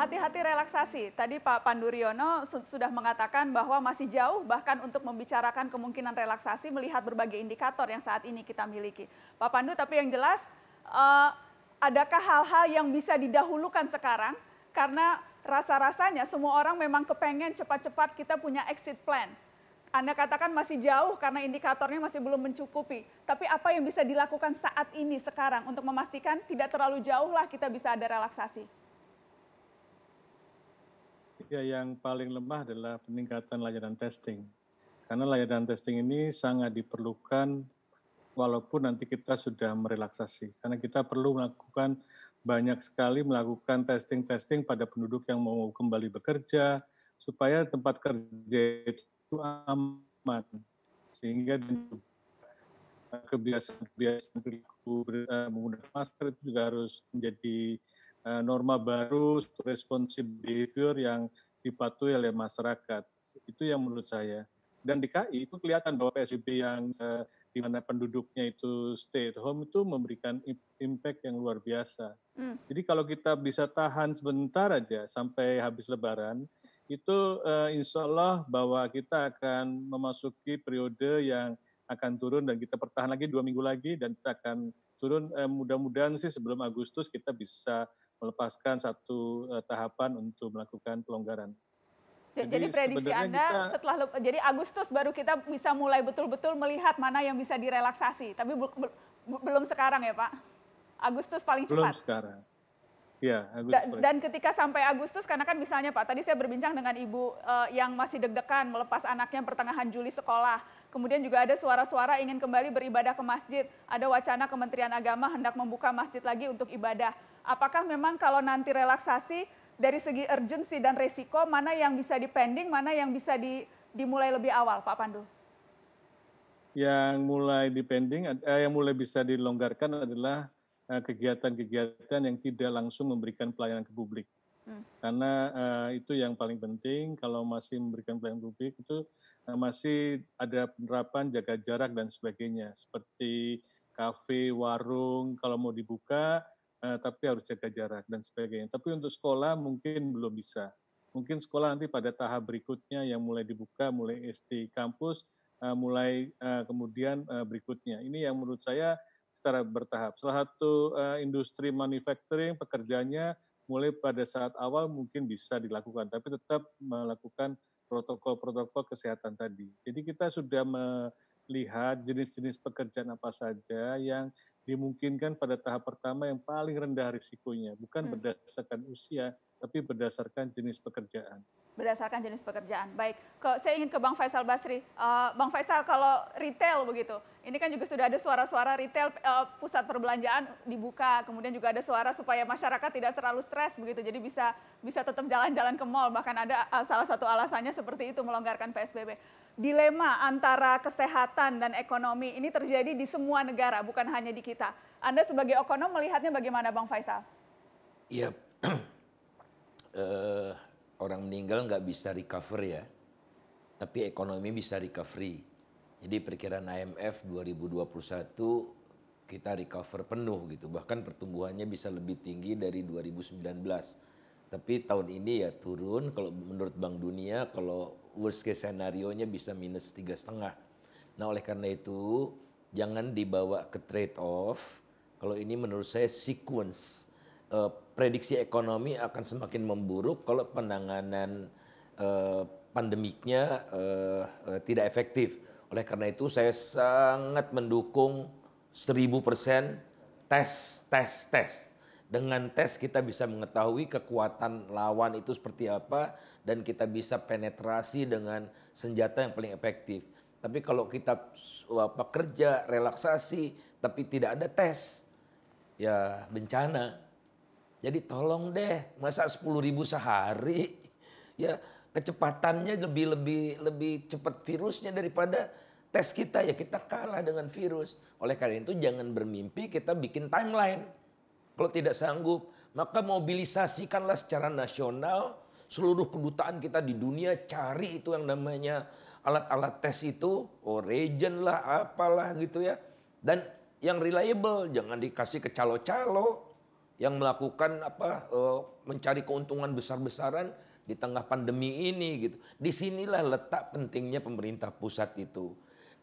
hati-hati relaksasi. Tadi Pak Pandu Riono sudah mengatakan bahwa masih jauh bahkan untuk membicarakan kemungkinan relaksasi melihat berbagai indikator yang saat ini kita miliki. Pak Pandu, tapi yang jelas adakah hal-hal yang bisa didahulukan sekarang? Karena rasa-rasanya semua orang memang kepengen cepat-cepat kita punya exit plan. Anda katakan masih jauh karena indikatornya masih belum mencukupi. Tapi apa yang bisa dilakukan saat ini sekarang untuk memastikan tidak terlalu jauh lah kita bisa ada relaksasi? Ya, yang paling lemah adalah peningkatan layanan testing. Karena layanan testing ini sangat diperlukan walaupun nanti kita sudah merelaksasi. Karena kita perlu melakukan banyak sekali melakukan testing-testing pada penduduk yang mau kembali bekerja, supaya tempat kerja itu aman. Sehingga kebiasaan-kebiasaan perilaku menggunakan masker itu juga harus menjadi norma baru, responsive behavior yang dipatuhi oleh masyarakat. Itu yang menurut saya. Dan di KI itu kelihatan bahwa PSBB yang di mana penduduknya itu stay at home itu memberikan impact yang luar biasa. Jadi kalau kita bisa tahan sebentar aja sampai habis Lebaran, itu insya Allah bahwa kita akan memasuki periode yang akan turun dan kita bertahan lagi 2 minggu lagi dan kita akan turun mudah-mudahan sih sebelum Agustus kita bisa melepaskan satu tahapan untuk melakukan pelonggaran. Jadi prediksi sebenarnya Anda jadi Agustus baru kita bisa mulai betul-betul melihat mana yang bisa direlaksasi. Tapi belum sekarang ya Pak? Agustus paling cepat? Belum sekarang. Ya, Agustus. Dan ketika sampai Agustus, karena kan misalnya Pak, tadi saya berbincang dengan ibu yang masih deg-degan melepas anaknya pertengahan Juli sekolah. Kemudian juga ada suara-suara ingin kembali beribadah ke masjid. Ada wacana Kementerian Agama hendak membuka masjid lagi untuk ibadah. Apakah memang kalau nanti relaksasi, dari segi urgensi dan resiko, mana yang bisa dipending, mana yang bisa dimulai lebih awal, Pak Pandu? Yang mulai bisa dilonggarkan adalah kegiatan-kegiatan yang tidak langsung memberikan pelayanan ke publik. Karena itu yang paling penting, kalau masih memberikan pelayanan publik itu masih ada penerapan jaga jarak dan sebagainya. Seperti kafe, warung, kalau mau dibuka, tapi harus jaga jarak dan sebagainya. Tapi untuk sekolah mungkin belum bisa. Mungkin sekolah nanti pada tahap berikutnya yang mulai dibuka, mulai SD kampus, mulai kemudian berikutnya. Ini yang menurut saya secara bertahap. Salah satu industri manufacturing pekerjaannya mulai pada saat awal mungkin bisa dilakukan, tapi tetap melakukan protokol-protokol kesehatan tadi. Jadi kita sudah melihat jenis-jenis pekerjaan apa saja yang dimungkinkan pada tahap pertama yang paling rendah risikonya, bukan berdasarkan usia, tapi berdasarkan jenis pekerjaan. Berdasarkan jenis pekerjaan. Baik, saya ingin ke Bang Faisal Basri. Bang Faisal, kalau retail begitu, ini kan juga sudah ada suara-suara retail pusat perbelanjaan dibuka, kemudian juga ada suara supaya masyarakat tidak terlalu stres begitu, jadi bisa tetap jalan-jalan ke mall, bahkan ada salah satu alasannya seperti itu melonggarkan PSBB. Dilema antara kesehatan dan ekonomi ini terjadi di semua negara, bukan hanya di kita. Anda sebagai ekonom melihatnya bagaimana, Bang Faisal? Iya. Orang meninggal nggak bisa recover ya, tapi ekonomi bisa recovery. Jadi perkiraan IMF 2021 kita recover penuh gitu, bahkan pertumbuhannya bisa lebih tinggi dari 2019. Tapi tahun ini ya turun, kalau menurut Bank Dunia kalau worst case scenario-nya bisa minus 3,5. Nah oleh karena itu jangan dibawa ke trade off, kalau ini menurut saya sequence. Prediksi ekonomi akan semakin memburuk kalau penanganan pandemiknya tidak efektif. Oleh karena itu saya sangat mendukung 1000% tes. Dengan tes kita bisa mengetahui kekuatan lawan itu seperti apa dan kita bisa penetrasi dengan senjata yang paling efektif. Tapi kalau kita kerja, relaksasi, tapi tidak ada tes, ya bencana. Jadi tolong deh, masa 10.000 sehari, ya kecepatannya lebih cepat virusnya daripada tes kita, ya kita kalah dengan virus. Oleh karena itu jangan bermimpi kita bikin timeline. Kalau tidak sanggup, maka mobilisasikanlah secara nasional seluruh kedutaan kita di dunia, cari itu yang namanya alat-alat tes itu, reagent lah, apalah gitu ya. Dan yang reliable, jangan dikasih ke calo-calo. yang melakukan mencari keuntungan besar-besaran di tengah pandemi ini gitu. Disinilah letak pentingnya pemerintah pusat itu.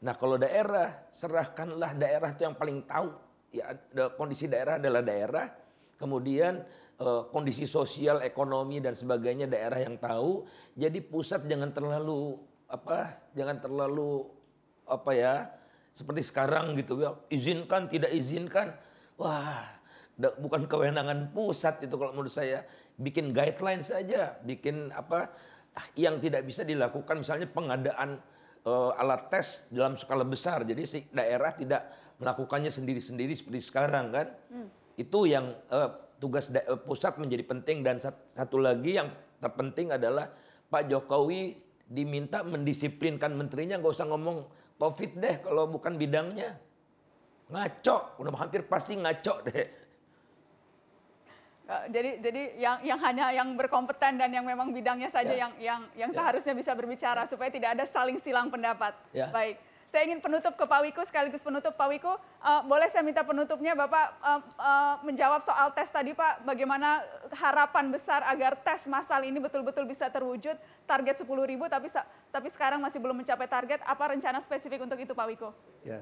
Nah kalau daerah, serahkanlah daerah itu yang paling tahu. Ya, kondisi daerah adalah daerah, kemudian kondisi sosial, ekonomi dan sebagainya daerah yang tahu. Jadi pusat jangan terlalu seperti sekarang gitu ya, izinkan tidak izinkan. Wah, bukan kewenangan pusat itu kalau menurut saya. Bikin guideline saja, bikin yang tidak bisa dilakukan, misalnya pengadaan alat tes dalam skala besar. Jadi si daerah tidak melakukannya sendiri-sendiri seperti sekarang kan. Itu yang tugas pusat menjadi penting. Dan satu lagi yang terpenting adalah Pak Jokowi diminta mendisiplinkan menterinya, nggak usah ngomong COVID deh kalau bukan bidangnya. Ngaco, udah hampir pasti ngaco deh. Jadi yang hanya yang berkompeten dan yang memang bidangnya saja yang seharusnya bisa berbicara supaya tidak ada saling silang pendapat. Ya. Baik, saya ingin penutup ke Pak Wiku, sekaligus penutup Pak Wiku. Boleh saya minta penutupnya Bapak menjawab soal tes tadi Pak, bagaimana harapan besar agar tes massal ini betul-betul bisa terwujud, target 10.000 tapi sekarang masih belum mencapai target, apa rencana spesifik untuk itu Pak Wiku? Ya,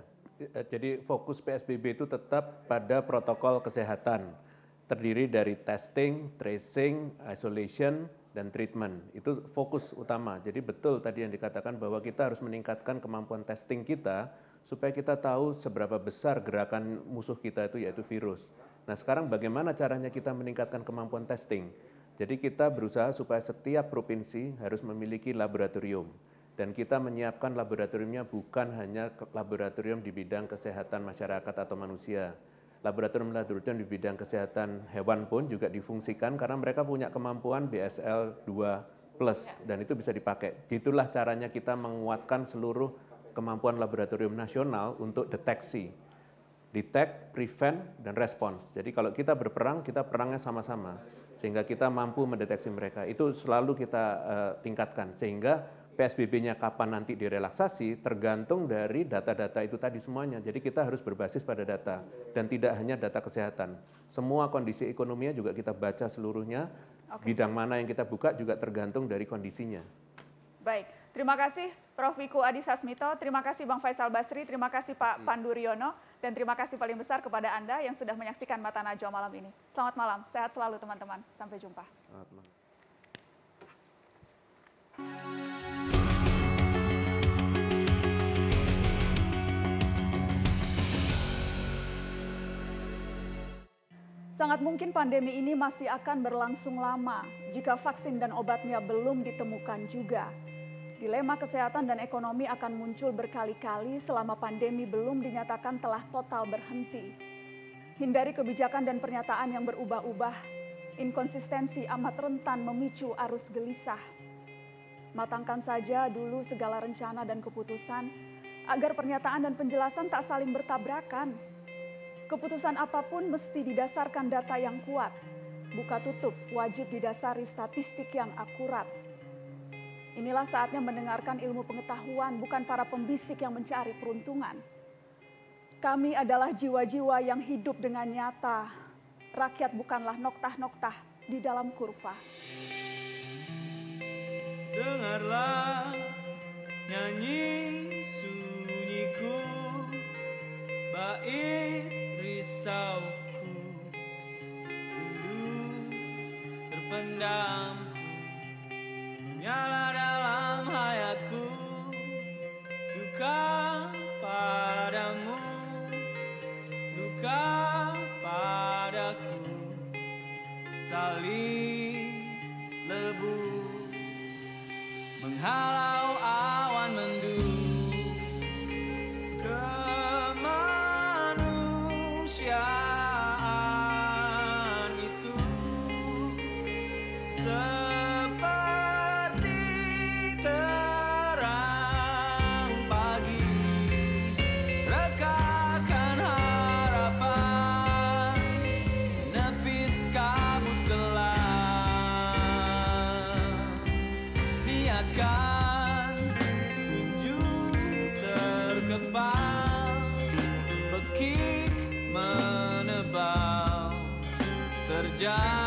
jadi fokus PSBB itu tetap pada protokol kesehatan. Terdiri dari testing, tracing, isolation, dan treatment. Itu fokus utama. Jadi betul tadi yang dikatakan bahwa kita harus meningkatkan kemampuan testing kita supaya kita tahu seberapa besar gerakan musuh kita itu yaitu virus. Nah sekarang bagaimana caranya kita meningkatkan kemampuan testing? Jadi kita berusaha supaya setiap provinsi harus memiliki laboratorium. Dan kita menyiapkan laboratoriumnya bukan hanya laboratorium di bidang kesehatan masyarakat atau manusia. Laboratorium-laboratorium di bidang kesehatan hewan pun juga difungsikan karena mereka punya kemampuan BSL 2+, dan itu bisa dipakai. Itulah caranya kita menguatkan seluruh kemampuan laboratorium nasional untuk deteksi. Detect, prevent, dan response. Jadi kalau kita berperang, kita perangnya sama-sama. Sehingga kita mampu mendeteksi mereka. Itu selalu kita tingkatkan. Sehingga PSBB-nya kapan nanti direlaksasi tergantung dari data-data itu tadi semuanya. Jadi kita harus berbasis pada data dan tidak hanya data kesehatan. Semua kondisi ekonominya juga kita baca seluruhnya. Bidang mana yang kita buka juga tergantung dari kondisinya. Baik, terima kasih Prof. Wiku Adhisa Smito, terima kasih Bang Faisal Basri, terima kasih Pak Pandu Riono, dan terima kasih paling besar kepada Anda yang sudah menyaksikan Mata Najwa malam ini. Selamat malam, sehat selalu teman-teman. Sampai jumpa. Selamat malam. Sangat mungkin pandemi ini masih akan berlangsung lama jika vaksin dan obatnya belum ditemukan juga. Dilema kesehatan dan ekonomi akan muncul berkali-kali selama pandemi belum dinyatakan telah total berhenti. Hindari kebijakan dan pernyataan yang berubah-ubah. Inkonsistensi amat rentan memicu arus gelisah. Matangkan saja dulu segala rencana dan keputusan agar pernyataan dan penjelasan tak saling bertabrakan. Keputusan apapun mesti didasarkan data yang kuat. Buka tutup wajib didasari statistik yang akurat. Inilah saatnya mendengarkan ilmu pengetahuan, bukan para pembisik yang mencari peruntungan. Kami adalah jiwa-jiwa yang hidup dengan nyata. Rakyat bukanlah noktah-noktah di dalam kurva. Dengarlah nyanyi sunyiku, bait risauku, rindu terpendamku, menyala dalam hayatku, duka padamu, duka padaku, saling lebu, menghalau awan mendung. Kemanusiaan itu seperti terang pagi, rekakan harapan, menepis kabut gelap. Niatkan kunjung terkepal, bekik menebal berjalan.